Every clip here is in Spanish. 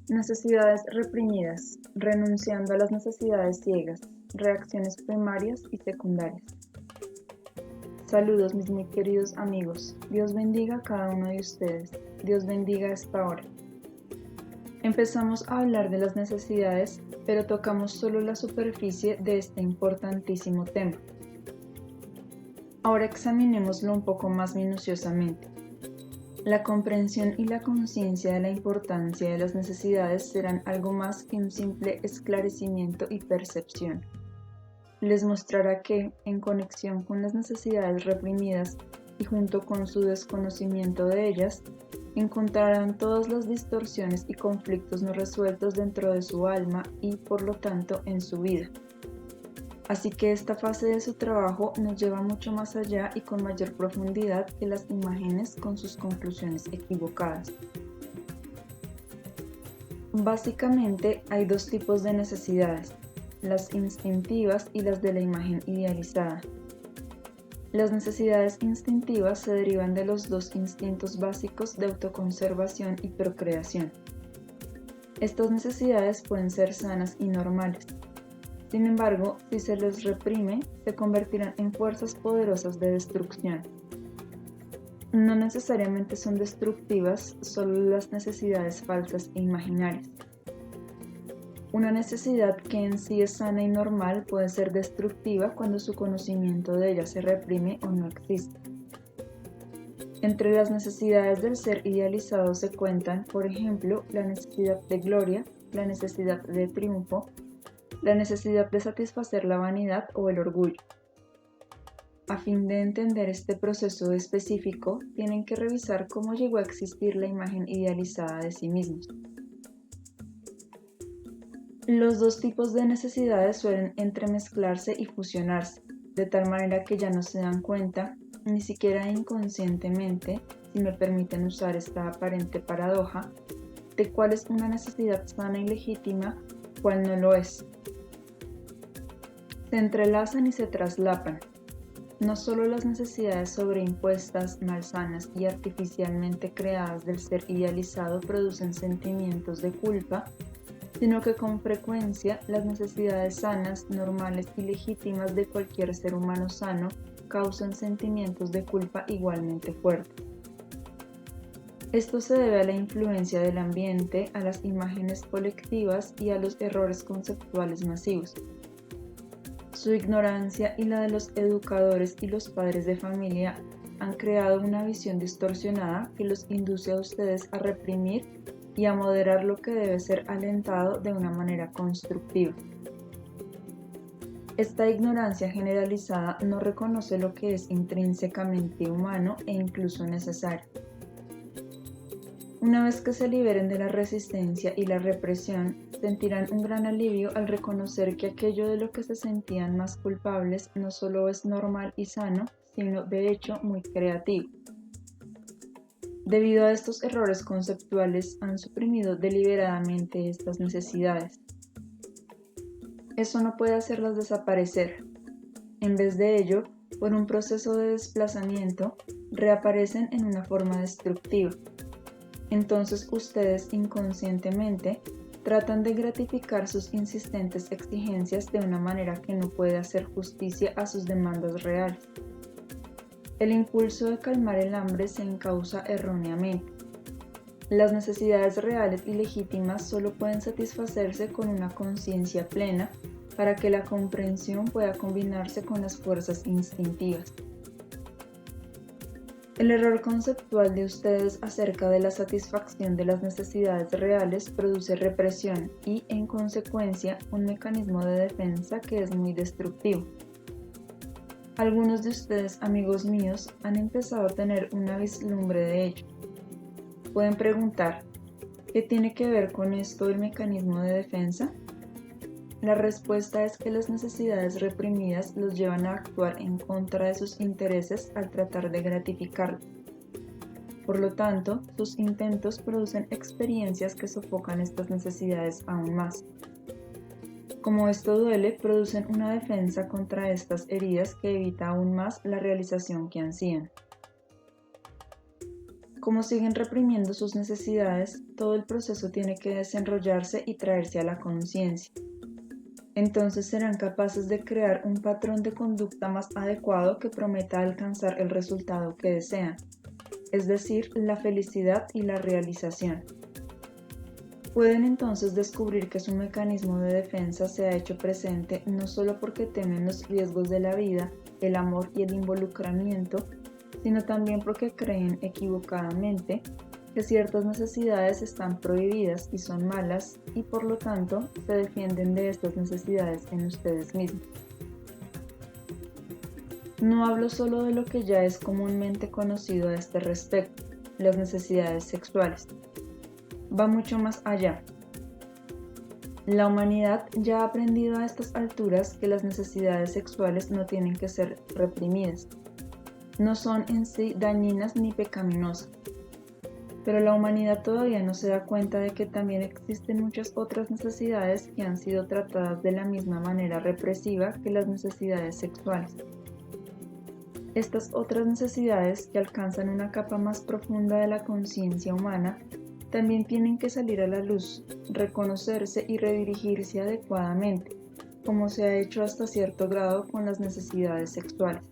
Necesidades reprimidas, renunciando a las necesidades ciegas, reacciones primarias y secundarias. Saludos mis muy queridos amigos, Dios bendiga a cada uno de ustedes, Dios bendiga esta hora. Empezamos a hablar de las necesidades, pero tocamos solo la superficie de este importantísimo tema. Ahora examinémoslo un poco más minuciosamente. La comprensión y la conciencia de la importancia de las necesidades serán algo más que un simple esclarecimiento y percepción. Les mostrará que, en conexión con las necesidades reprimidas y junto con su desconocimiento de ellas, encontrarán todas las distorsiones y conflictos no resueltos dentro de su alma y, por lo tanto, en su vida. Así que esta fase de su trabajo nos lleva mucho más allá y con mayor profundidad que las imágenes con sus conclusiones equivocadas. Básicamente hay dos tipos de necesidades, las instintivas y las de la imagen idealizada. Las necesidades instintivas se derivan de los dos instintos básicos de autoconservación y procreación. Estas necesidades pueden ser sanas y normales. Sin embargo, si se les reprime, se convertirán en fuerzas poderosas de destrucción. No necesariamente son destructivas solo las necesidades falsas e imaginarias. Una necesidad que en sí es sana y normal puede ser destructiva cuando su conocimiento de ella se reprime o no existe. Entre las necesidades del ser idealizado se cuentan, por ejemplo, la necesidad de gloria, la necesidad de triunfo, la necesidad de satisfacer la vanidad o el orgullo. A fin de entender este proceso específico, tienen que revisar cómo llegó a existir la imagen idealizada de sí mismos. Los dos tipos de necesidades suelen entremezclarse y fusionarse, de tal manera que ya no se dan cuenta, ni siquiera inconscientemente, si me permiten usar esta aparente paradoja, de cuál es una necesidad sana y legítima, cuál no lo es. Se entrelazan y se traslapan. No solo las necesidades sobreimpuestas, malsanas y artificialmente creadas del ser idealizado producen sentimientos de culpa, sino que con frecuencia las necesidades sanas, normales y legítimas de cualquier ser humano sano causan sentimientos de culpa igualmente fuertes. Esto se debe a la influencia del ambiente, a las imágenes colectivas y a los errores conceptuales masivos. Su ignorancia y la de los educadores y los padres de familia han creado una visión distorsionada que los induce a ustedes a reprimir y a moderar lo que debe ser alentado de una manera constructiva. Esta ignorancia generalizada no reconoce lo que es intrínsecamente humano e incluso necesario. Una vez que se liberen de la resistencia y la represión, sentirán un gran alivio al reconocer que aquello de lo que se sentían más culpables no solo es normal y sano, sino de hecho muy creativo. Debido a estos errores conceptuales, han suprimido deliberadamente estas necesidades. Eso no puede hacerlas desaparecer. En vez de ello, por un proceso de desplazamiento, reaparecen en una forma destructiva. Entonces ustedes inconscientemente tratan de gratificar sus insistentes exigencias de una manera que no puede hacer justicia a sus demandas reales. El impulso de calmar el hambre se encausa erróneamente. Las necesidades reales y legítimas solo pueden satisfacerse con una conciencia plena para que la comprensión pueda combinarse con las fuerzas instintivas. El error conceptual de ustedes acerca de la satisfacción de las necesidades reales produce represión y, en consecuencia, un mecanismo de defensa que es muy destructivo. Algunos de ustedes, amigos míos, han empezado a tener una vislumbre de ello. Pueden preguntar, ¿qué tiene que ver con esto el mecanismo de defensa? La respuesta es que las necesidades reprimidas los llevan a actuar en contra de sus intereses al tratar de gratificarlos. Por lo tanto, sus intentos producen experiencias que sofocan estas necesidades aún más. Como esto duele, producen una defensa contra estas heridas que evita aún más la realización que ansían. Como siguen reprimiendo sus necesidades, todo el proceso tiene que desenrollarse y traerse a la conciencia. Entonces serán capaces de crear un patrón de conducta más adecuado que prometa alcanzar el resultado que desean, es decir, la felicidad y la realización. Pueden entonces descubrir que su mecanismo de defensa se ha hecho presente no solo porque temen los riesgos de la vida, el amor y el involucramiento, sino también porque creen equivocadamente que ciertas necesidades están prohibidas y son malas y por lo tanto se defienden de estas necesidades en ustedes mismos. No hablo solo de lo que ya es comúnmente conocido a este respecto, las necesidades sexuales. Va mucho más allá. La humanidad ya ha aprendido a estas alturas que las necesidades sexuales no tienen que ser reprimidas. No son en sí dañinas ni pecaminosas. Pero la humanidad todavía no se da cuenta de que también existen muchas otras necesidades que han sido tratadas de la misma manera represiva que las necesidades sexuales. Estas otras necesidades, que alcanzan una capa más profunda de la conciencia humana, también tienen que salir a la luz, reconocerse y redirigirse adecuadamente, como se ha hecho hasta cierto grado con las necesidades sexuales.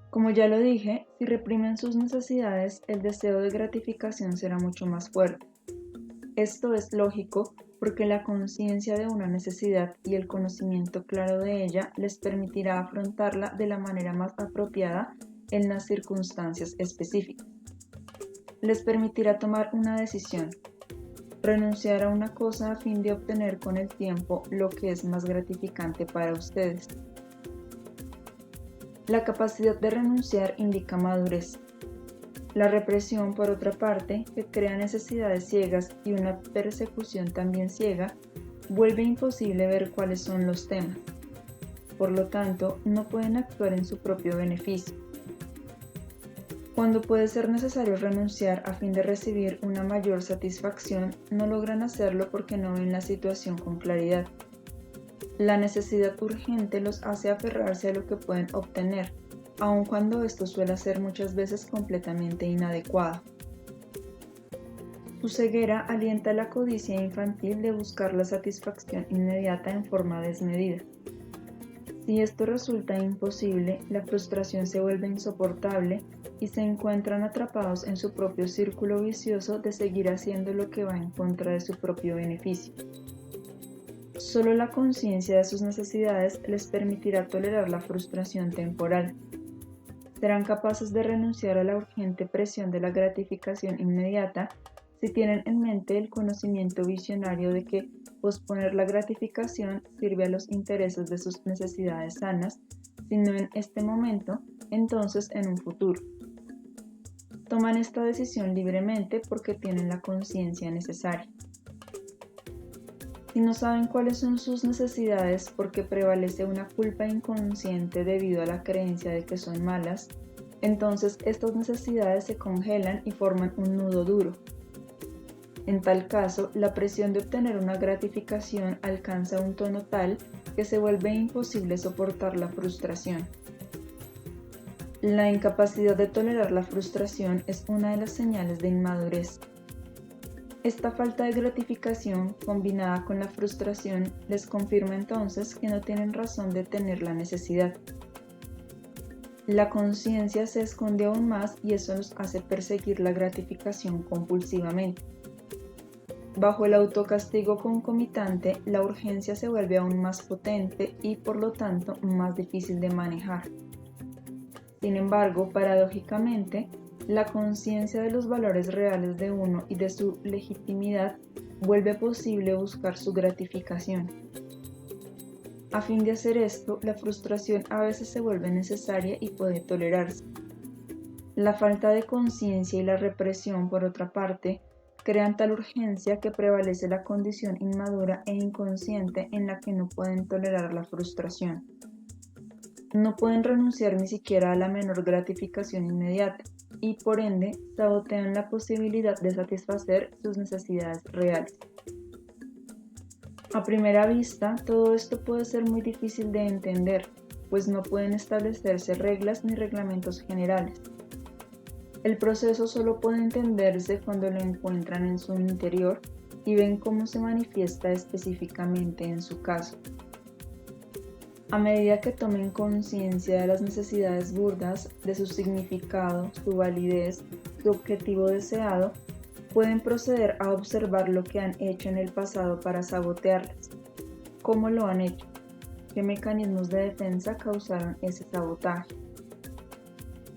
Como ya lo dije, si reprimen sus necesidades, el deseo de gratificación será mucho más fuerte. Esto es lógico porque la conciencia de una necesidad y el conocimiento claro de ella les permitirá afrontarla de la manera más apropiada en las circunstancias específicas. Les permitirá tomar una decisión, renunciar a una cosa a fin de obtener con el tiempo lo que es más gratificante para ustedes. La capacidad de renunciar indica madurez. La represión, por otra parte, que crea necesidades ciegas y una persecución también ciega, vuelve imposible ver cuáles son los temas. Por lo tanto, no pueden actuar en su propio beneficio. Cuando puede ser necesario renunciar a fin de recibir una mayor satisfacción, no logran hacerlo porque no ven la situación con claridad. La necesidad urgente los hace aferrarse a lo que pueden obtener, aun cuando esto suele ser muchas veces completamente inadecuado. Su ceguera alienta la codicia infantil de buscar la satisfacción inmediata en forma desmedida. Si esto resulta imposible, la frustración se vuelve insoportable y se encuentran atrapados en su propio círculo vicioso de seguir haciendo lo que va en contra de su propio beneficio. Solo la conciencia de sus necesidades les permitirá tolerar la frustración temporal. Serán capaces de renunciar a la urgente presión de la gratificación inmediata si tienen en mente el conocimiento visionario de que posponer la gratificación sirve a los intereses de sus necesidades sanas, si no en este momento, entonces en un futuro. Toman esta decisión libremente porque tienen la conciencia necesaria. Si no saben cuáles son sus necesidades porque prevalece una culpa inconsciente debido a la creencia de que son malas, entonces estas necesidades se congelan y forman un nudo duro. En tal caso, la presión de obtener una gratificación alcanza un tono tal que se vuelve imposible soportar la frustración. La incapacidad de tolerar la frustración es una de las señales de inmadurez. Esta falta de gratificación, combinada con la frustración, les confirma entonces que no tienen razón de tener la necesidad. La conciencia se esconde aún más y eso los hace perseguir la gratificación compulsivamente. Bajo el autocastigo concomitante, la urgencia se vuelve aún más potente y, por lo tanto, más difícil de manejar. Sin embargo, paradójicamente, la conciencia de los valores reales de uno y de su legitimidad vuelve posible buscar su gratificación. A fin de hacer esto, la frustración a veces se vuelve necesaria y puede tolerarse. La falta de conciencia y la represión, por otra parte, crean tal urgencia que prevalece la condición inmadura e inconsciente en la que no pueden tolerar la frustración. No pueden renunciar ni siquiera a la menor gratificación inmediata y, por ende, sabotean la posibilidad de satisfacer sus necesidades reales. A primera vista, todo esto puede ser muy difícil de entender, pues no pueden establecerse reglas ni reglamentos generales. El proceso solo puede entenderse cuando lo encuentran en su interior y ven cómo se manifiesta específicamente en su caso. A medida que tomen conciencia de las necesidades burdas, de su significado, su validez, su objetivo deseado, pueden proceder a observar lo que han hecho en el pasado para sabotearlas. ¿Cómo lo han hecho? ¿Qué mecanismos de defensa causaron ese sabotaje?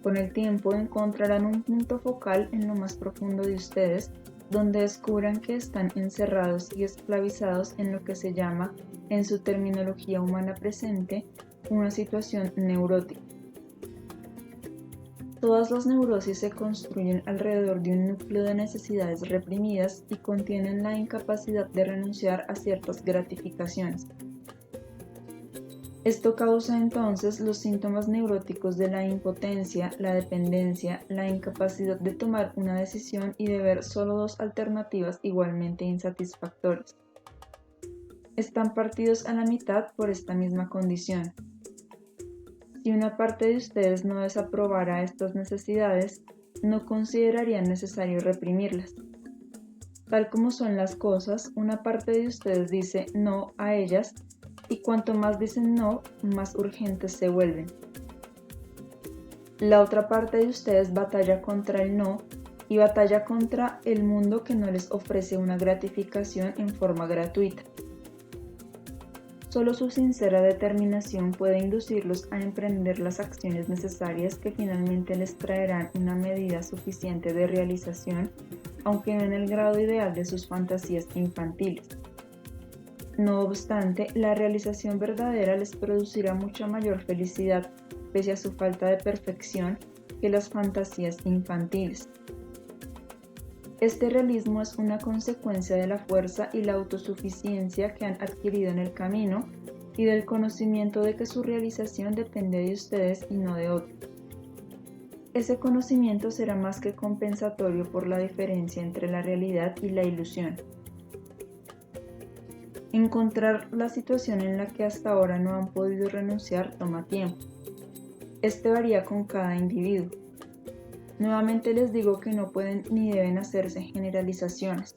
Con el tiempo encontrarán un punto focal en lo más profundo de ustedes, donde descubran que están encerrados y esclavizados en lo que se llama, en su terminología humana presente, una situación neurótica. Todas las neurosis se construyen alrededor de un núcleo de necesidades reprimidas y contienen la incapacidad de renunciar a ciertas gratificaciones. Esto causa entonces los síntomas neuróticos de la impotencia, la dependencia, la incapacidad de tomar una decisión y de ver solo dos alternativas igualmente insatisfactorias. Están partidos a la mitad por esta misma condición. Si una parte de ustedes no desaprobara estas necesidades, no considerarían necesario reprimirlas. Tal como son las cosas, una parte de ustedes dice no a ellas, y cuanto más dicen no, más urgentes se vuelven. La otra parte de ustedes batalla contra el no y batalla contra el mundo que no les ofrece una gratificación en forma gratuita. Solo su sincera determinación puede inducirlos a emprender las acciones necesarias que finalmente les traerán una medida suficiente de realización, aunque no en el grado ideal de sus fantasías infantiles. No obstante, la realización verdadera les producirá mucha mayor felicidad, pese a su falta de perfección, que las fantasías infantiles. Este realismo es una consecuencia de la fuerza y la autosuficiencia que han adquirido en el camino y del conocimiento de que su realización depende de ustedes y no de otros. Ese conocimiento será más que compensatorio por la diferencia entre la realidad y la ilusión. Encontrar la situación en la que hasta ahora no han podido renunciar toma tiempo. Este varía con cada individuo. Nuevamente les digo que no pueden ni deben hacerse generalizaciones.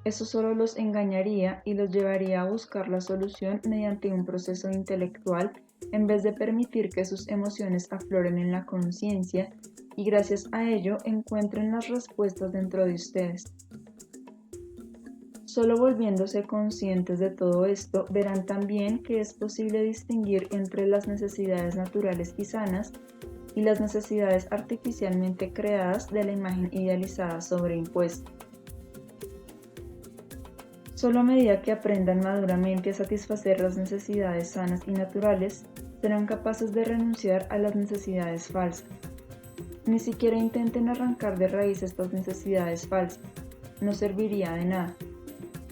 Eso solo los engañaría y los llevaría a buscar la solución mediante un proceso intelectual en vez de permitir que sus emociones afloren en la conciencia y gracias a ello encuentren las respuestas dentro de ustedes. Solo volviéndose conscientes de todo esto, verán también que es posible distinguir entre las necesidades naturales y sanas y las necesidades artificialmente creadas de la imagen idealizada sobreimpuesta. Solo a medida que aprendan maduramente a satisfacer las necesidades sanas y naturales, serán capaces de renunciar a las necesidades falsas. Ni siquiera intenten arrancar de raíz estas necesidades falsas, no serviría de nada.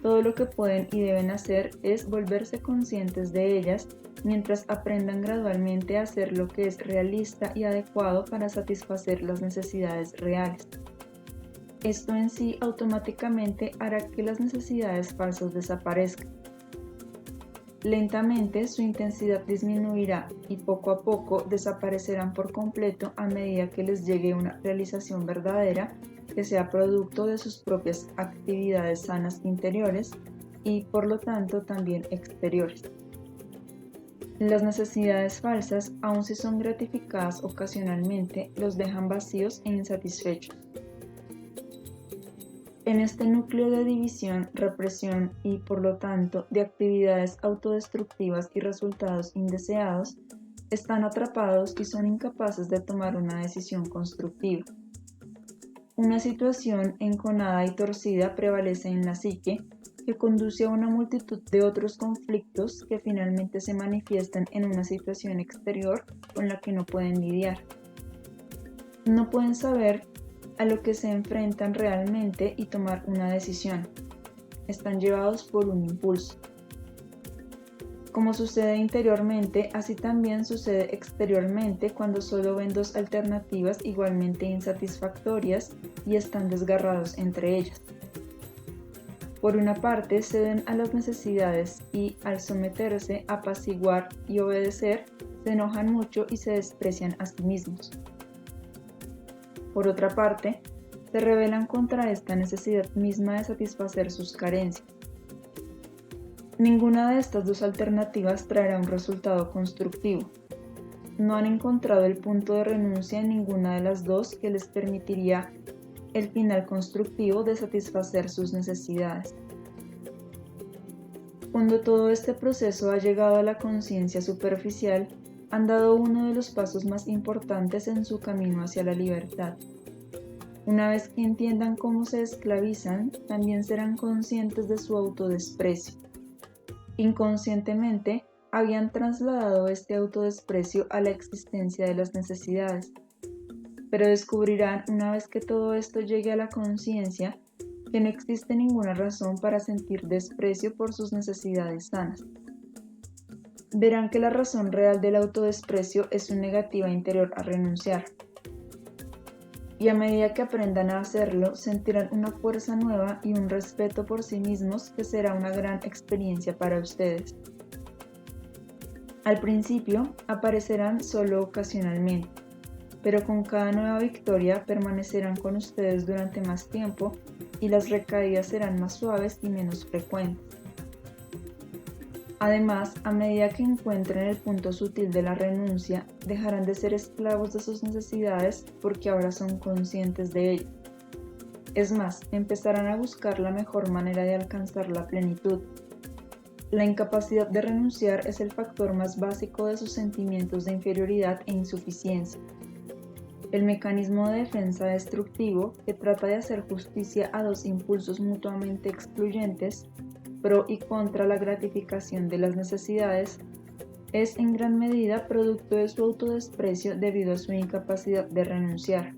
Todo lo que pueden y deben hacer es volverse conscientes de ellas mientras aprendan gradualmente a hacer lo que es realista y adecuado para satisfacer las necesidades reales. Esto en sí automáticamente hará que las necesidades falsas desaparezcan. Lentamente su intensidad disminuirá y poco a poco desaparecerán por completo a medida que les llegue una realización verdadera que sea producto de sus propias actividades sanas interiores y por lo tanto también exteriores. Las necesidades falsas, aun si son gratificadas ocasionalmente, los dejan vacíos e insatisfechos. En este núcleo de división, represión y, por lo tanto, de actividades autodestructivas y resultados indeseados, están atrapados y son incapaces de tomar una decisión constructiva. Una situación enconada y torcida prevalece en la psique, que conduce a una multitud de otros conflictos que finalmente se manifiestan en una situación exterior con la que no pueden lidiar. No pueden saber a lo que se enfrentan realmente y tomar una decisión. Están llevados por un impulso. Como sucede interiormente, así también sucede exteriormente cuando solo ven dos alternativas igualmente insatisfactorias y están desgarrados entre ellas. Por una parte, ceden a las necesidades y, al someterse, apaciguar y obedecer, se enojan mucho y se desprecian a sí mismos. Por otra parte, se rebelan contra esta necesidad misma de satisfacer sus carencias. Ninguna de estas dos alternativas traerá un resultado constructivo. No han encontrado el punto de renuncia en ninguna de las dos que les permitiría el final constructivo de satisfacer sus necesidades. Cuando todo este proceso ha llegado a la conciencia superficial, han dado uno de los pasos más importantes en su camino hacia la libertad. Una vez que entiendan cómo se esclavizan, también serán conscientes de su autodesprecio. Inconscientemente, habían trasladado este autodesprecio a la existencia de las necesidades, pero descubrirán una vez que todo esto llegue a la conciencia que no existe ninguna razón para sentir desprecio por sus necesidades sanas. Verán que la razón real del autodesprecio es su negativa interior a renunciar. Y a medida que aprendan a hacerlo, sentirán una fuerza nueva y un respeto por sí mismos que será una gran experiencia para ustedes. Al principio aparecerán solo ocasionalmente, pero con cada nueva victoria permanecerán con ustedes durante más tiempo y las recaídas serán más suaves y menos frecuentes. Además, a medida que encuentren el punto sutil de la renuncia, dejarán de ser esclavos de sus necesidades porque ahora son conscientes de ello. Es más, empezarán a buscar la mejor manera de alcanzar la plenitud. La incapacidad de renunciar es el factor más básico de sus sentimientos de inferioridad e insuficiencia. El mecanismo de defensa destructivo, que trata de hacer justicia a dos impulsos mutuamente excluyentes, pro y contra la gratificación de las necesidades, es en gran medida producto de su autodesprecio debido a su incapacidad de renunciar.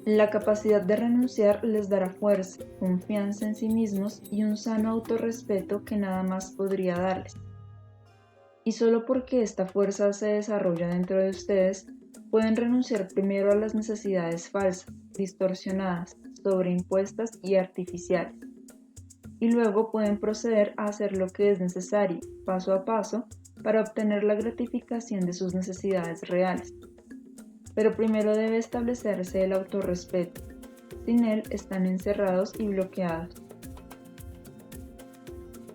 La capacidad de renunciar les dará fuerza, confianza en sí mismos y un sano autorrespeto que nada más podría darles. Y solo porque esta fuerza se desarrolla dentro de ustedes, pueden renunciar primero a las necesidades falsas, distorsionadas, sobreimpuestas y artificiales. Y luego pueden proceder a hacer lo que es necesario, paso a paso, para obtener la gratificación de sus necesidades reales. Pero primero debe establecerse el autorrespeto. Sin él están encerrados y bloqueados.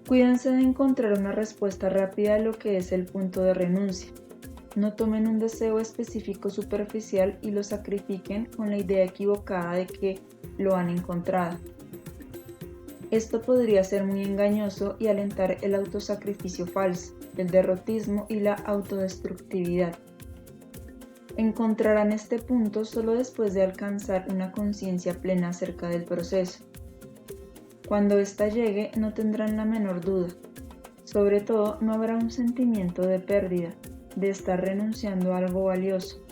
Cuídense de encontrar una respuesta rápida a lo que es el punto de renuncia. No tomen un deseo específico superficial y lo sacrifiquen con la idea equivocada de que lo han encontrado. Esto podría ser muy engañoso y alentar el autosacrificio falso, el derrotismo y la autodestructividad. Encontrarán este punto solo después de alcanzar una conciencia plena acerca del proceso. Cuando ésta llegue, no tendrán la menor duda. Sobre todo, no habrá un sentimiento de pérdida, de estar renunciando a algo valioso.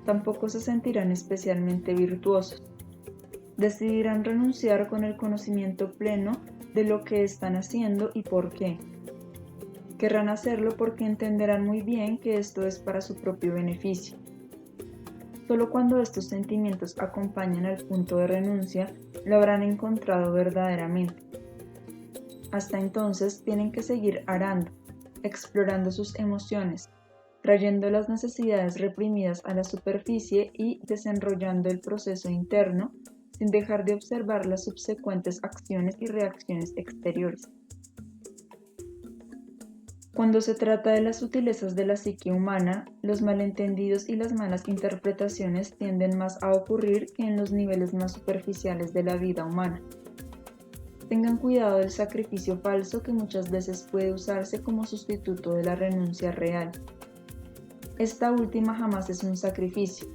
Tampoco se sentirán especialmente virtuosos. Decidirán renunciar con el conocimiento pleno de lo que están haciendo y por qué. Querrán hacerlo porque entenderán muy bien que esto es para su propio beneficio. Solo cuando estos sentimientos acompañan al punto de renuncia, lo habrán encontrado verdaderamente. Hasta entonces tienen que seguir arando, explorando sus emociones, trayendo las necesidades reprimidas a la superficie y desenrollando el proceso interno sin dejar de observar las subsecuentes acciones y reacciones exteriores. Cuando se trata de las sutilezas de la psique humana, los malentendidos y las malas interpretaciones tienden más a ocurrir que en los niveles más superficiales de la vida humana. Tengan cuidado del sacrificio falso que muchas veces puede usarse como sustituto de la renuncia real. Esta última jamás es un sacrificio.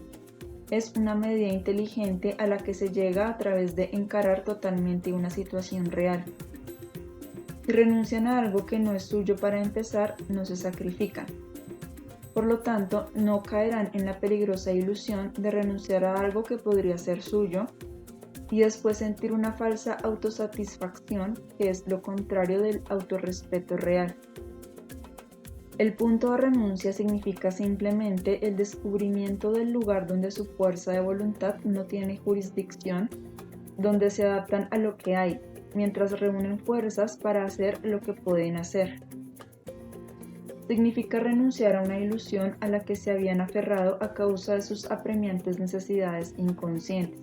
Es una medida inteligente a la que se llega a través de encarar totalmente una situación real. Si renuncian a algo que no es suyo para empezar, no se sacrifican. Por lo tanto, no caerán en la peligrosa ilusión de renunciar a algo que podría ser suyo y después sentir una falsa autosatisfacción que es lo contrario del autorrespeto real. El punto de renuncia significa simplemente el descubrimiento del lugar donde su fuerza de voluntad no tiene jurisdicción, donde se adaptan a lo que hay, mientras reúnen fuerzas para hacer lo que pueden hacer. Significa renunciar a una ilusión a la que se habían aferrado a causa de sus apremiantes necesidades inconscientes.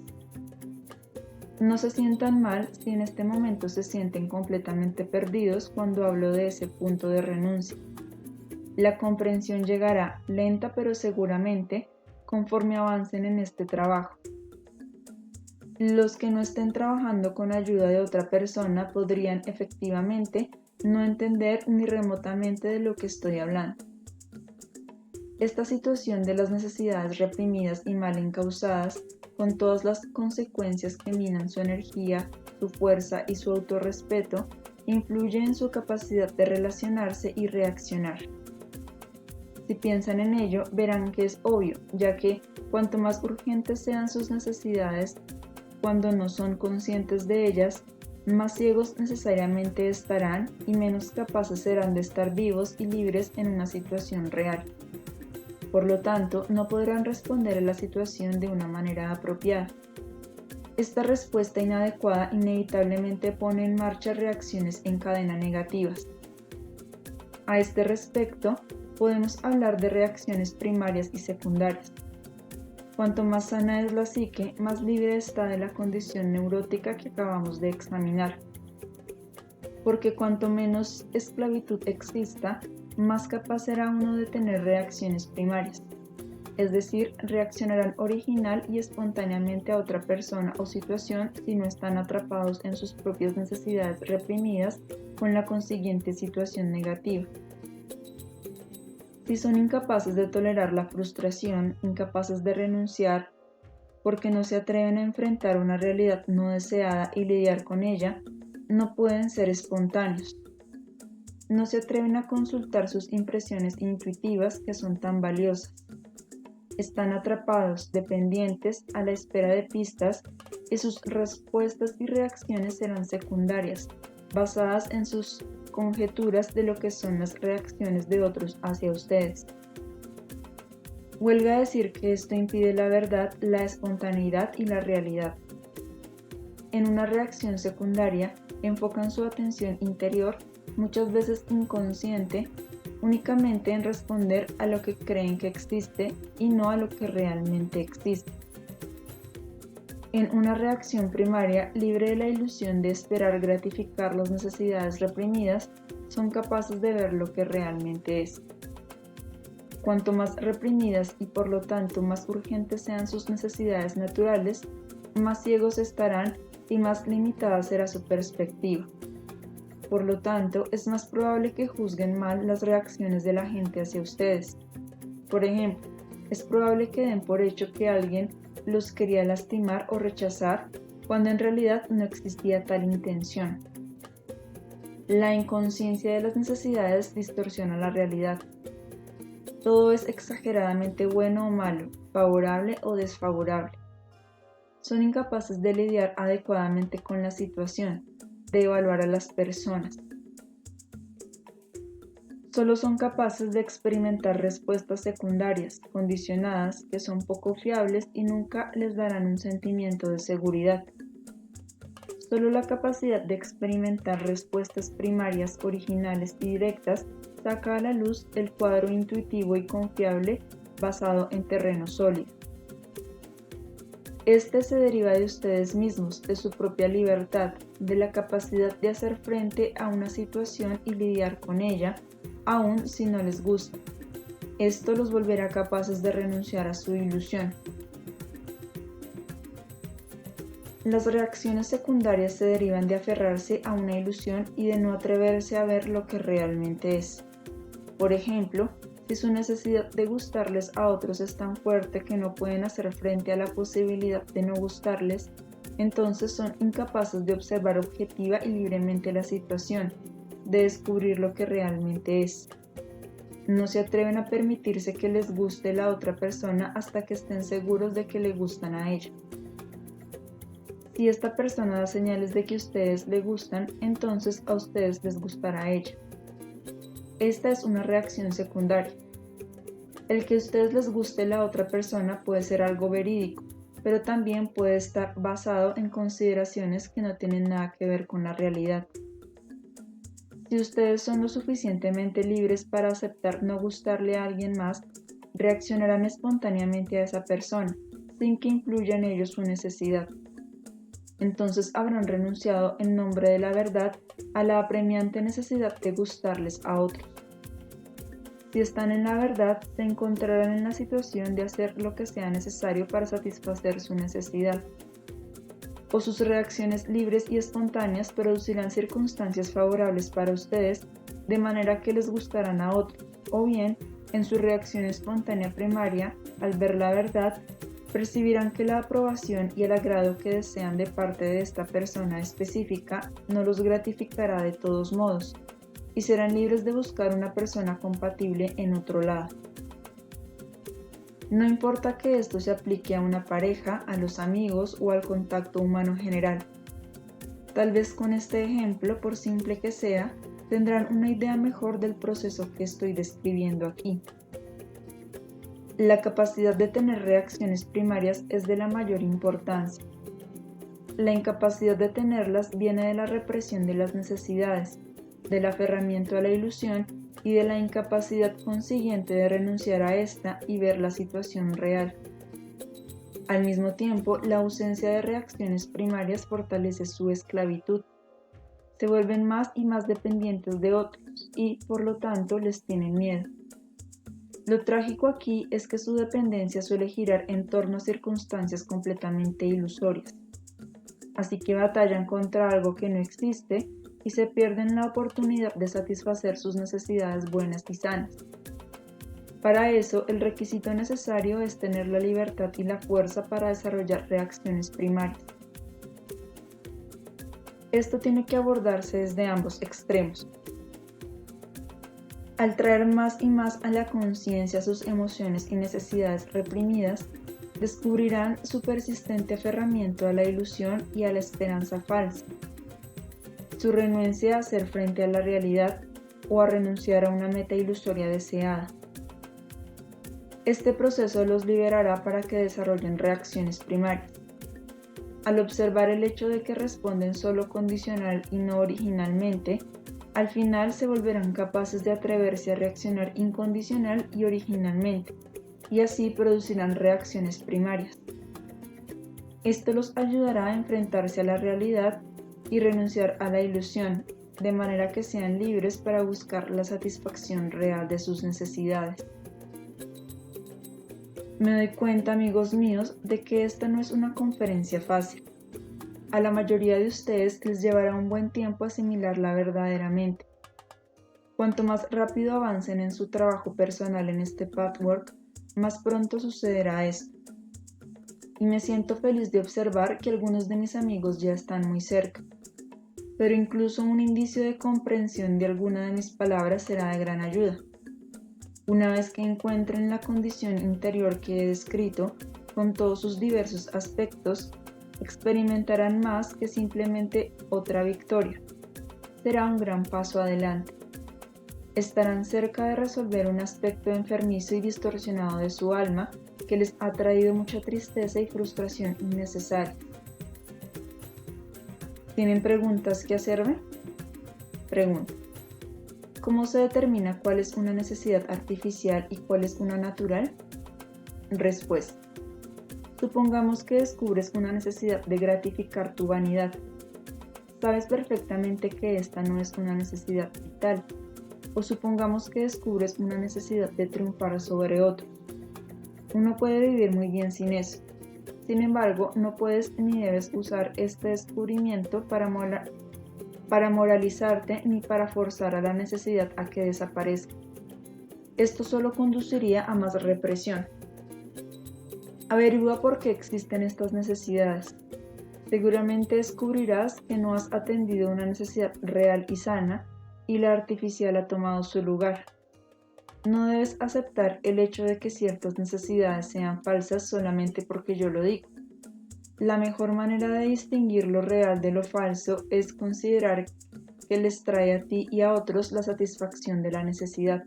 No se sientan mal si en este momento se sienten completamente perdidos cuando hablo de ese punto de renuncia. La comprensión llegará lenta pero seguramente conforme avancen en este trabajo. Los que no estén trabajando con ayuda de otra persona podrían efectivamente no entender ni remotamente de lo que estoy hablando. Esta situación de las necesidades reprimidas y mal encausadas, con todas las consecuencias que minan su energía, su fuerza y su autorrespeto, influye en su capacidad de relacionarse y reaccionar. Si piensan en ello, verán que es obvio, ya que cuanto más urgentes sean sus necesidades, cuando no son conscientes de ellas, más ciegos necesariamente estarán y menos capaces serán de estar vivos y libres en una situación real. Por lo tanto, no podrán responder a la situación de una manera apropiada. Esta respuesta inadecuada inevitablemente pone en marcha reacciones en cadena negativas. A este respecto, podemos hablar de reacciones primarias y secundarias. Cuanto más sana es la psique, más libre está de la condición neurótica que acabamos de examinar. Porque cuanto menos esclavitud exista, más capaz será uno de tener reacciones primarias. Es decir, reaccionarán original y espontáneamente a otra persona o situación si no están atrapados en sus propias necesidades reprimidas con la consiguiente situación negativa. Si son incapaces de tolerar la frustración, incapaces de renunciar, porque no se atreven a enfrentar una realidad no deseada y lidiar con ella, no pueden ser espontáneos. No se atreven a consultar sus impresiones intuitivas que son tan valiosas. Están atrapados, dependientes, a la espera de pistas y sus respuestas y reacciones serán secundarias, basadas en sus conjeturas de lo que son las reacciones de otros hacia ustedes. Huelga decir que esto impide la verdad, la espontaneidad y la realidad. En una reacción secundaria, enfocan su atención interior, muchas veces inconsciente, únicamente en responder a lo que creen que existe y no a lo que realmente existe. En una reacción primaria, libre de la ilusión de esperar gratificar las necesidades reprimidas, son capaces de ver lo que realmente es. Cuanto más reprimidas y por lo tanto más urgentes sean sus necesidades naturales, más ciegos estarán y más limitada será su perspectiva. Por lo tanto, es más probable que juzguen mal las reacciones de la gente hacia ustedes. Por ejemplo, es probable que den por hecho que alguien los quería lastimar o rechazar cuando en realidad no existía tal intención. La inconsciencia de las necesidades distorsiona la realidad. Todo es exageradamente bueno o malo, favorable o desfavorable. Son incapaces de lidiar adecuadamente con la situación, de evaluar a las personas. Solo son capaces de experimentar respuestas secundarias, condicionadas, que son poco fiables y nunca les darán un sentimiento de seguridad. Solo la capacidad de experimentar respuestas primarias, originales y directas saca a la luz el cuadro intuitivo y confiable basado en terreno sólido. Este se deriva de ustedes mismos, de su propia libertad, de la capacidad de hacer frente a una situación y lidiar con ella, aun si no les gusta. Esto los volverá capaces de renunciar a su ilusión. Las reacciones secundarias se derivan de aferrarse a una ilusión y de no atreverse a ver lo que realmente es. Por ejemplo, si su necesidad de gustarles a otros es tan fuerte que no pueden hacer frente a la posibilidad de no gustarles, entonces son incapaces de observar objetiva y libremente la situación, de descubrir lo que realmente es. No se atreven a permitirse que les guste la otra persona hasta que estén seguros de que le gustan a ella. Si esta persona da señales de que ustedes le gustan, entonces a ustedes les gustará a ella. Esta es una reacción secundaria. El que a ustedes les guste la otra persona puede ser algo verídico, pero también puede estar basado en consideraciones que no tienen nada que ver con la realidad. Si ustedes son lo suficientemente libres para aceptar no gustarle a alguien más, reaccionarán espontáneamente a esa persona, sin que influya en ellos su necesidad. Entonces habrán renunciado en nombre de la verdad a la apremiante necesidad de gustarles a otros. Si están en la verdad, se encontrarán en la situación de hacer lo que sea necesario para satisfacer su necesidad. O sus reacciones libres y espontáneas producirán circunstancias favorables para ustedes, de manera que les gustarán a otros, o bien, en su reacción espontánea primaria, al ver la verdad, percibirán que la aprobación y el agrado que desean de parte de esta persona específica no los gratificará de todos modos, y serán libres de buscar una persona compatible en otro lado. No importa que esto se aplique a una pareja, a los amigos o al contacto humano general. Tal vez con este ejemplo, por simple que sea, tendrán una idea mejor del proceso que estoy describiendo aquí. La capacidad de tener reacciones primarias es de la mayor importancia. La incapacidad de tenerlas viene de la represión de las necesidades, del aferramiento a la ilusión y de la incapacidad consiguiente de renunciar a esta y ver la situación real. Al mismo tiempo, la ausencia de reacciones primarias fortalece su esclavitud. Se vuelven más y más dependientes de otros y, por lo tanto, les tienen miedo. Lo trágico aquí es que su dependencia suele girar en torno a circunstancias completamente ilusorias. Así que batallan contra algo que no existe y se pierden la oportunidad de satisfacer sus necesidades buenas y sanas. Para eso, el requisito necesario es tener la libertad y la fuerza para desarrollar reacciones primarias. Esto tiene que abordarse desde ambos extremos. Al traer más y más a la conciencia sus emociones y necesidades reprimidas, descubrirán su persistente aferramiento a la ilusión y a la esperanza falsa, su renuencia a hacer frente a la realidad o a renunciar a una meta ilusoria deseada. Este proceso los liberará para que desarrollen reacciones primarias. Al observar el hecho de que responden solo condicional y no originalmente, al final se volverán capaces de atreverse a reaccionar incondicional y originalmente, y así producirán reacciones primarias. Esto los ayudará a enfrentarse a la realidad y renunciar a la ilusión, de manera que sean libres para buscar la satisfacción real de sus necesidades. Me doy cuenta, amigos míos, de que esta no es una conferencia fácil. A la mayoría de ustedes les llevará un buen tiempo asimilarla verdaderamente. Cuanto más rápido avancen en su trabajo personal en este pathwork, más pronto sucederá esto. Y me siento feliz de observar que algunos de mis amigos ya están muy cerca. Pero incluso un indicio de comprensión de alguna de mis palabras será de gran ayuda. Una vez que encuentren la condición interior que he descrito, con todos sus diversos aspectos, experimentarán más que simplemente otra victoria. Será un gran paso adelante. Estarán cerca de resolver un aspecto enfermizo y distorsionado de su alma que les ha traído mucha tristeza y frustración innecesaria. ¿Tienen preguntas que hacerme? Pregunta. ¿Cómo se determina cuál es una necesidad artificial y cuál es una natural? Respuesta. Supongamos que descubres una necesidad de gratificar tu vanidad. Sabes perfectamente que esta no es una necesidad vital. O supongamos que descubres una necesidad de triunfar sobre otros. Uno puede vivir muy bien sin eso. Sin embargo, no puedes ni debes usar este descubrimiento para moralizarte ni para forzar a la necesidad a que desaparezca. Esto solo conduciría a más represión. Averigua por qué existen estas necesidades. Seguramente descubrirás que no has atendido una necesidad real y sana y la artificial ha tomado su lugar. No debes aceptar el hecho de que ciertas necesidades sean falsas solamente porque yo lo digo. La mejor manera de distinguir lo real de lo falso es considerar que les trae a ti y a otros la satisfacción de la necesidad.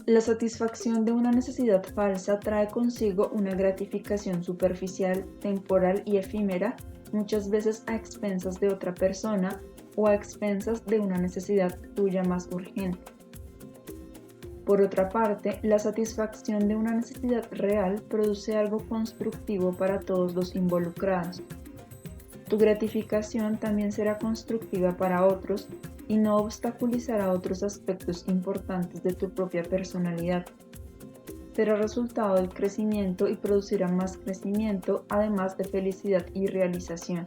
La satisfacción de una necesidad falsa trae consigo una gratificación superficial, temporal y efímera, muchas veces a expensas de otra persona o a expensas de una necesidad tuya más urgente. Por otra parte, la satisfacción de una necesidad real produce algo constructivo para todos los involucrados. Tu gratificación también será constructiva para otros y no obstaculizará otros aspectos importantes de tu propia personalidad. Será resultado del crecimiento y producirá más crecimiento, además de felicidad y realización.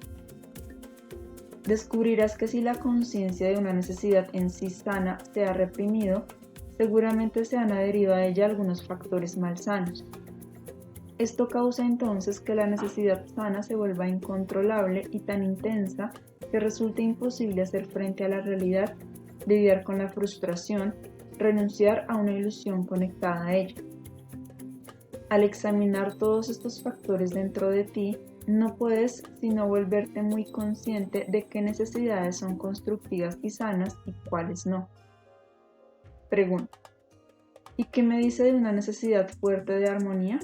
Descubrirás que si la conciencia de una necesidad en sí sana se ha reprimido, seguramente se han adherido a ella algunos factores malsanos. Esto causa entonces que la necesidad sana se vuelva incontrolable y tan intensa que resulte imposible hacer frente a la realidad, lidiar con la frustración, renunciar a una ilusión conectada a ella. Al examinar todos estos factores dentro de ti, no puedes sino volverte muy consciente de qué necesidades son constructivas y sanas y cuáles no. Pregunta: ¿y qué me dice de una necesidad fuerte de armonía?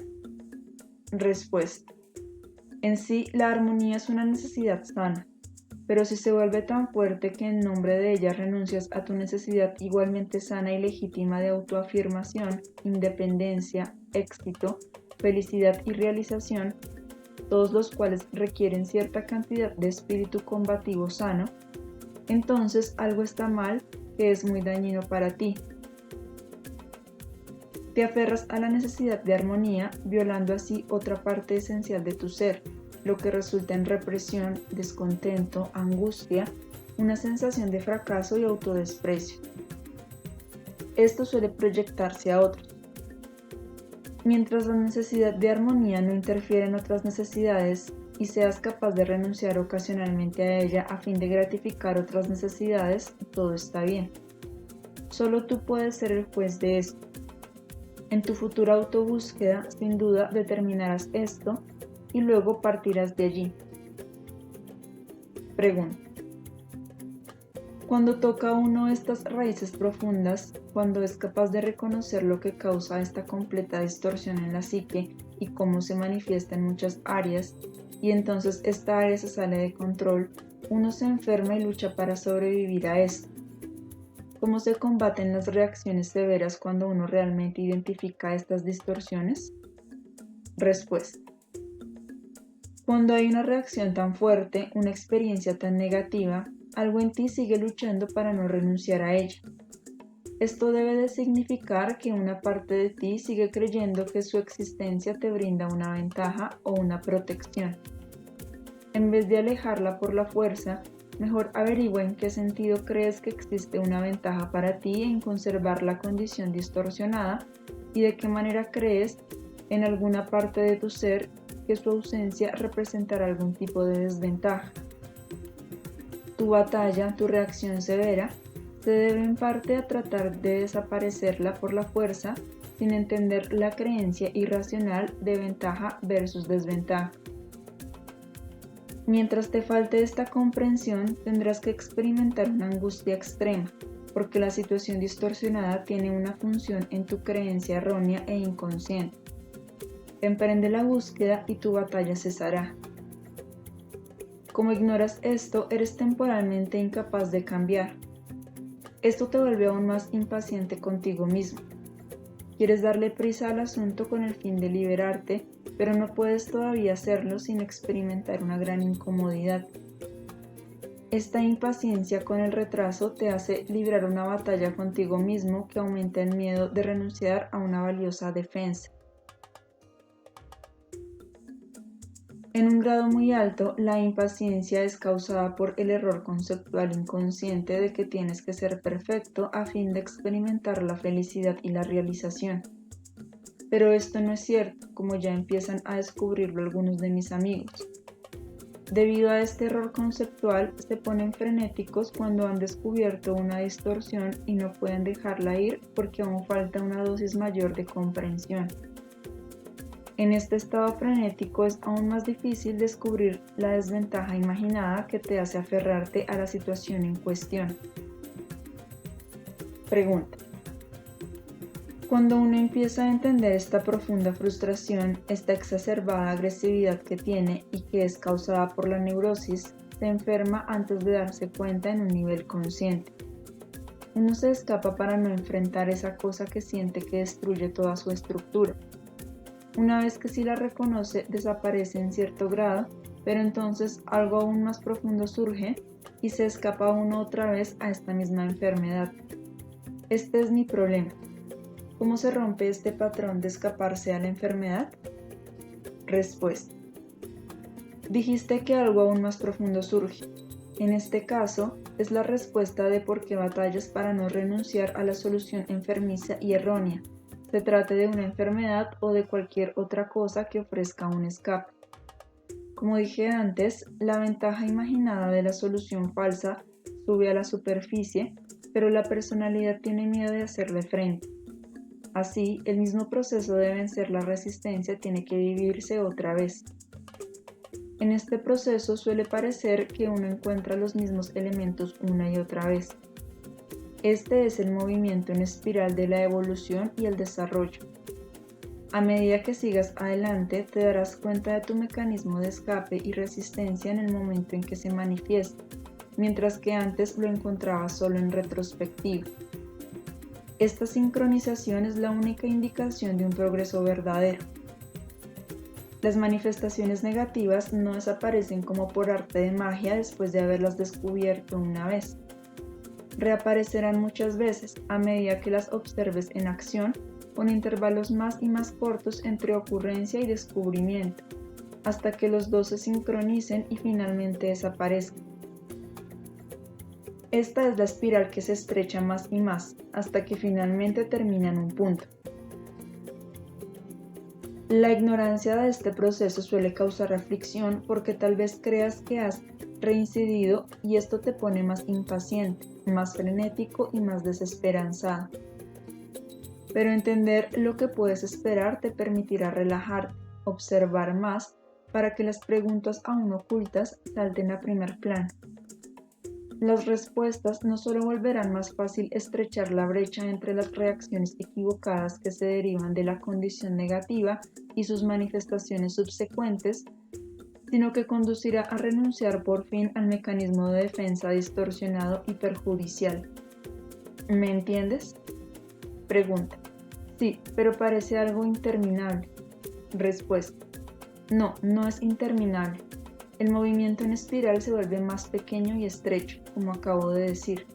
Respuesta: en sí, la armonía es una necesidad sana, pero si se vuelve tan fuerte que en nombre de ella renuncias a tu necesidad igualmente sana y legítima de autoafirmación, independencia, éxito, felicidad y realización, todos los cuales requieren cierta cantidad de espíritu combativo sano, entonces algo está mal que es muy dañino para ti. Te aferras a la necesidad de armonía, violando así otra parte esencial de tu ser, lo que resulta en represión, descontento, angustia, una sensación de fracaso y autodesprecio. Esto suele proyectarse a otros. Mientras la necesidad de armonía no interfiere en otras necesidades y seas capaz de renunciar ocasionalmente a ella a fin de gratificar otras necesidades, todo está bien. Solo tú puedes ser el juez de esto. En tu futura autobúsqueda, sin duda, determinarás esto y luego partirás de allí. Pregunta: cuando toca uno estas raíces profundas, cuando es capaz de reconocer lo que causa esta completa distorsión en la psique y cómo se manifiesta en muchas áreas, y entonces esta área se sale de control, uno se enferma y lucha para sobrevivir a esto. ¿Cómo se combaten las reacciones severas cuando uno realmente identifica estas distorsiones? Respuesta: cuando hay una reacción tan fuerte, una experiencia tan negativa, algo en ti sigue luchando para no renunciar a ella. Esto debe de significar que una parte de ti sigue creyendo que su existencia te brinda una ventaja o una protección. En vez de alejarla por la fuerza, mejor averigua en qué sentido crees que existe una ventaja para ti en conservar la condición distorsionada y de qué manera crees en alguna parte de tu ser que su ausencia representará algún tipo de desventaja. Tu batalla, tu reacción severa, se debe en parte a tratar de desaparecerla por la fuerza sin entender la creencia irracional de ventaja versus desventaja. Mientras te falte esta comprensión, tendrás que experimentar una angustia extrema, porque la situación distorsionada tiene una función en tu creencia errónea e inconsciente. Emprende la búsqueda y tu batalla cesará. Como ignoras esto, eres temporalmente incapaz de cambiar. Esto te vuelve aún más impaciente contigo mismo. Quieres darle prisa al asunto con el fin de liberarte, pero no puedes todavía hacerlo sin experimentar una gran incomodidad. Esta impaciencia con el retraso te hace librar una batalla contigo mismo que aumenta el miedo de renunciar a una valiosa defensa. En un grado muy alto, la impaciencia es causada por el error conceptual inconsciente de que tienes que ser perfecto a fin de experimentar la felicidad y la realización. Pero esto no es cierto, como ya empiezan a descubrirlo algunos de mis amigos. Debido a este error conceptual, se ponen frenéticos cuando han descubierto una distorsión y no pueden dejarla ir porque aún falta una dosis mayor de comprensión. En este estado frenético es aún más difícil descubrir la desventaja imaginada que te hace aferrarte a la situación en cuestión. Pregunta: cuando uno empieza a entender esta profunda frustración, esta exacerbada agresividad que tiene y que es causada por la neurosis, se enferma antes de darse cuenta en un nivel consciente. Uno se escapa para no enfrentar esa cosa que siente que destruye toda su estructura. Una vez que sí la reconoce, desaparece en cierto grado, pero entonces algo aún más profundo surge y se escapa uno otra vez a esta misma enfermedad. Este es mi problema. ¿Cómo se rompe este patrón de escaparse a la enfermedad? Respuesta. Dijiste que algo aún más profundo surge. En este caso, es la respuesta de por qué batallas para no renunciar a la solución enfermiza y errónea, se trate de una enfermedad o de cualquier otra cosa que ofrezca un escape. Como dije antes, la ventaja imaginada de la solución falsa sube a la superficie, pero la personalidad tiene miedo de hacerle frente. Así, el mismo proceso de vencer la resistencia tiene que vivirse otra vez. En este proceso suele parecer que uno encuentra los mismos elementos una y otra vez. Este es el movimiento en espiral de la evolución y el desarrollo. A medida que sigas adelante, te darás cuenta de tu mecanismo de escape y resistencia en el momento en que se manifiesta, mientras que antes lo encontrabas solo en retrospectiva. Esta sincronización es la única indicación de un progreso verdadero. Las manifestaciones negativas no desaparecen como por arte de magia después de haberlas descubierto una vez. Reaparecerán muchas veces a medida que las observes en acción, con intervalos más y más cortos entre ocurrencia y descubrimiento, hasta que los dos se sincronicen y finalmente desaparezcan. Esta es la espiral que se estrecha más y más, hasta que finalmente termina en un punto. La ignorancia de este proceso suele causar aflicción porque tal vez creas que has reincidido y esto te pone más impaciente, más frenético y más desesperanzado. Pero entender lo que puedes esperar te permitirá relajarte, observar más, para que las preguntas aún ocultas salten a primer plano. Las respuestas no solo volverán más fácil estrechar la brecha entre las reacciones equivocadas que se derivan de la condición negativa y sus manifestaciones subsecuentes, sino que conducirá a renunciar por fin al mecanismo de defensa distorsionado y perjudicial. ¿Me entiendes? Pregunta. Sí, pero parece algo interminable. Respuesta. No, no es interminable. El movimiento en espiral se vuelve más pequeño y estrecho, como acabo de decir.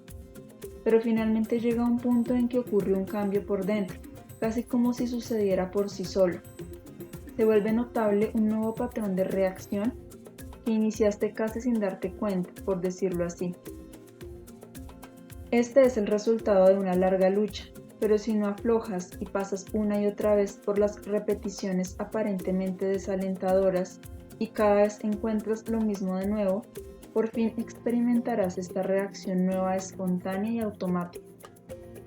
Pero finalmente llega a un punto en que ocurre un cambio por dentro, casi como si sucediera por sí solo. Se vuelve notable un nuevo patrón de reacción que iniciaste casi sin darte cuenta, por decirlo así. Este es el resultado de una larga lucha, pero si no aflojas y pasas una y otra vez por las repeticiones aparentemente desalentadoras y cada vez encuentras lo mismo de nuevo, por fin experimentarás esta reacción nueva, espontánea y automática.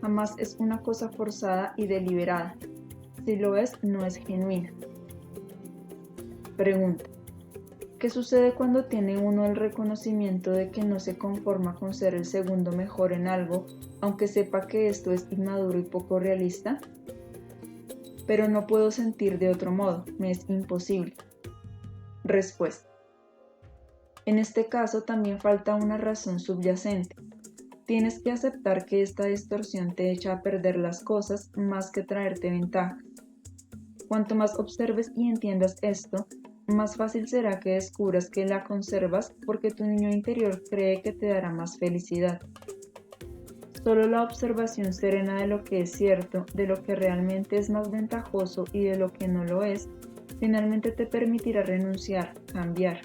Jamás es una cosa forzada y deliberada. Si lo es, no es genuina. Pregunta. ¿Qué sucede cuando tiene uno el reconocimiento de que no se conforma con ser el segundo mejor en algo, aunque sepa que esto es inmaduro y poco realista? Pero no puedo sentir de otro modo, me es imposible. Respuesta. En este caso también falta una razón subyacente. Tienes que aceptar que esta distorsión te echa a perder las cosas más que traerte ventajas. Cuanto más observes y entiendas esto, más fácil será que descubras que la conservas porque tu niño interior cree que te dará más felicidad. Solo la observación serena de lo que es cierto, de lo que realmente es más ventajoso y de lo que no lo es, finalmente te permitirá renunciar, cambiar.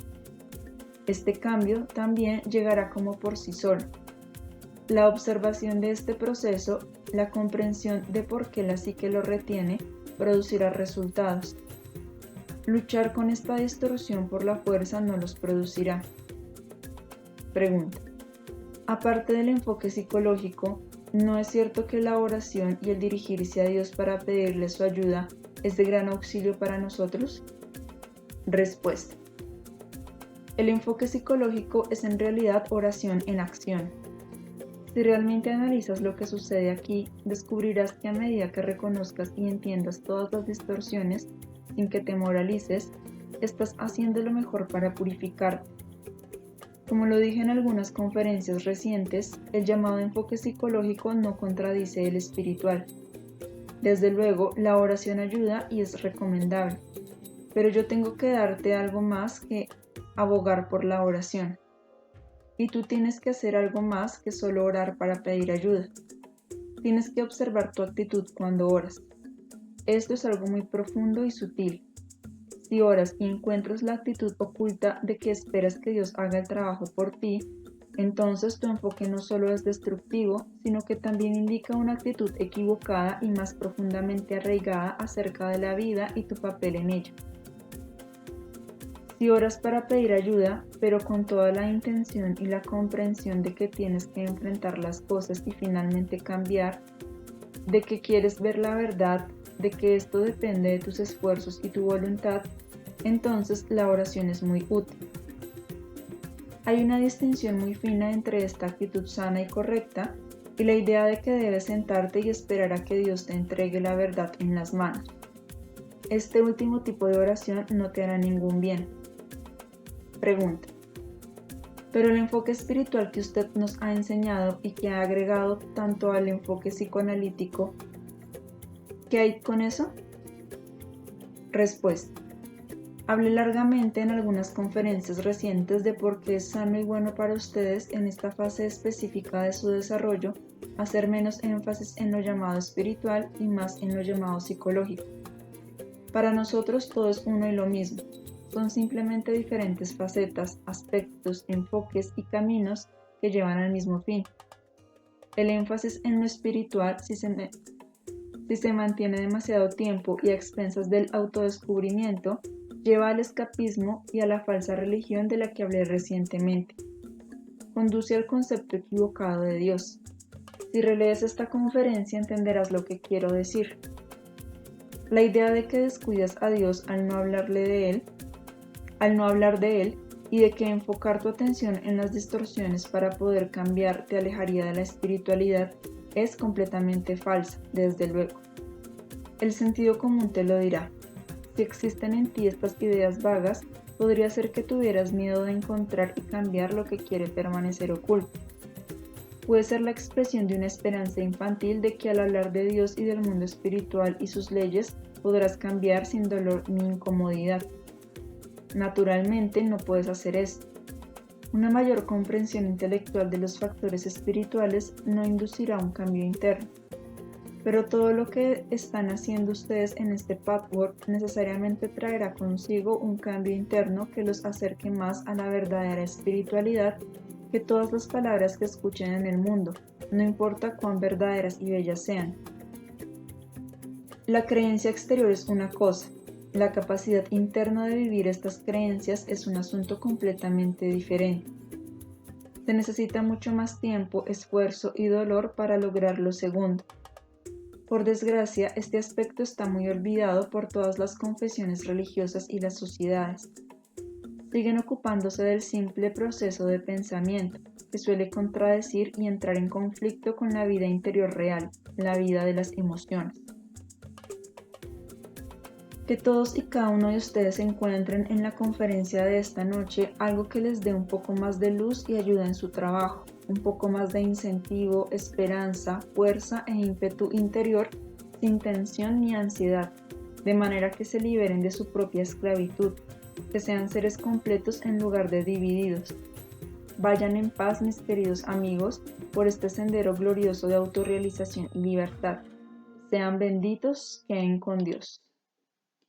Este cambio también llegará como por sí solo. La observación de este proceso, la comprensión de por qué la psique lo retiene, producirá resultados. Luchar con esta distorsión por la fuerza no los producirá. Pregunta. Aparte del enfoque psicológico, ¿no es cierto que la oración y el dirigirse a Dios para pedirle su ayuda es de gran auxilio para nosotros? Respuesta. El enfoque psicológico es en realidad oración en acción. Si realmente analizas lo que sucede aquí, descubrirás que a medida que reconozcas y entiendas todas las distorsiones, sin que te moralices, estás haciendo lo mejor para purificarte. Como lo dije en algunas conferencias recientes, el llamado enfoque psicológico no contradice el espiritual. Desde luego, la oración ayuda y es recomendable, pero yo tengo que darte algo más que abogar por la oración. Y tú tienes que hacer algo más que solo orar para pedir ayuda. Tienes que observar tu actitud cuando oras. Esto es algo muy profundo y sutil. Si oras y encuentras la actitud oculta de que esperas que Dios haga el trabajo por ti, entonces tu enfoque no solo es destructivo, sino que también indica una actitud equivocada y más profundamente arraigada acerca de la vida y tu papel en ella. Si oras para pedir ayuda, pero con toda la intención y la comprensión de que tienes que enfrentar las cosas y finalmente cambiar, de que quieres ver la verdad, de que esto depende de tus esfuerzos y tu voluntad, entonces la oración es muy útil. Hay una distinción muy fina entre esta actitud sana y correcta y la idea de que debes sentarte y esperar a que Dios te entregue la verdad en las manos. Este último tipo de oración no te hará ningún bien. Pregunta. Pero el enfoque espiritual que usted nos ha enseñado y que ha agregado tanto al enfoque psicoanalítico, ¿qué hay con eso? Respuesta. Hablé largamente en algunas conferencias recientes de por qué es sano y bueno para ustedes en esta fase específica de su desarrollo hacer menos énfasis en lo llamado espiritual y más en lo llamado psicológico. Para nosotros todo es uno y lo mismo. Son simplemente diferentes facetas, aspectos, enfoques y caminos que llevan al mismo fin. El énfasis en lo espiritual, si se mantiene demasiado tiempo y a expensas del autodescubrimiento, lleva al escapismo y a la falsa religión de la que hablé recientemente. Conduce al concepto equivocado de Dios. Si relees esta conferencia entenderás lo que quiero decir. La idea de que descuidas a Dios al no hablar de Él y de que enfocar tu atención en las distorsiones para poder cambiar te alejaría de la espiritualidad es completamente falsa, desde luego. El sentido común te lo dirá. Si existen en ti estas ideas vagas, podría ser que tuvieras miedo de encontrar y cambiar lo que quiere permanecer oculto. Puede ser la expresión de una esperanza infantil de que al hablar de Dios y del mundo espiritual y sus leyes podrás cambiar sin dolor ni incomodidad. Naturalmente no puedes hacer esto. Una mayor comprensión intelectual de los factores espirituales no inducirá un cambio interno. Pero todo lo que están haciendo ustedes en este patchwork necesariamente traerá consigo un cambio interno que los acerque más a la verdadera espiritualidad que todas las palabras que escuchen en el mundo, no importa cuán verdaderas y bellas sean. La creencia exterior es una cosa, la capacidad interna de vivir estas creencias es un asunto completamente diferente. Se necesita mucho más tiempo, esfuerzo y dolor para lograr lo segundo. Por desgracia, este aspecto está muy olvidado por todas las confesiones religiosas y las sociedades. Siguen ocupándose del simple proceso de pensamiento, que suele contradecir y entrar en conflicto con la vida interior real, la vida de las emociones. Que todos y cada uno de ustedes encuentren en la conferencia de esta noche algo que les dé un poco más de luz y ayuda en su trabajo, un poco más de incentivo, esperanza, fuerza e ímpetu interior, sin tensión ni ansiedad, de manera que se liberen de su propia esclavitud, que sean seres completos en lugar de divididos. Vayan en paz, mis queridos amigos, por este sendero glorioso de autorrealización y libertad. Sean benditos, queden con Dios.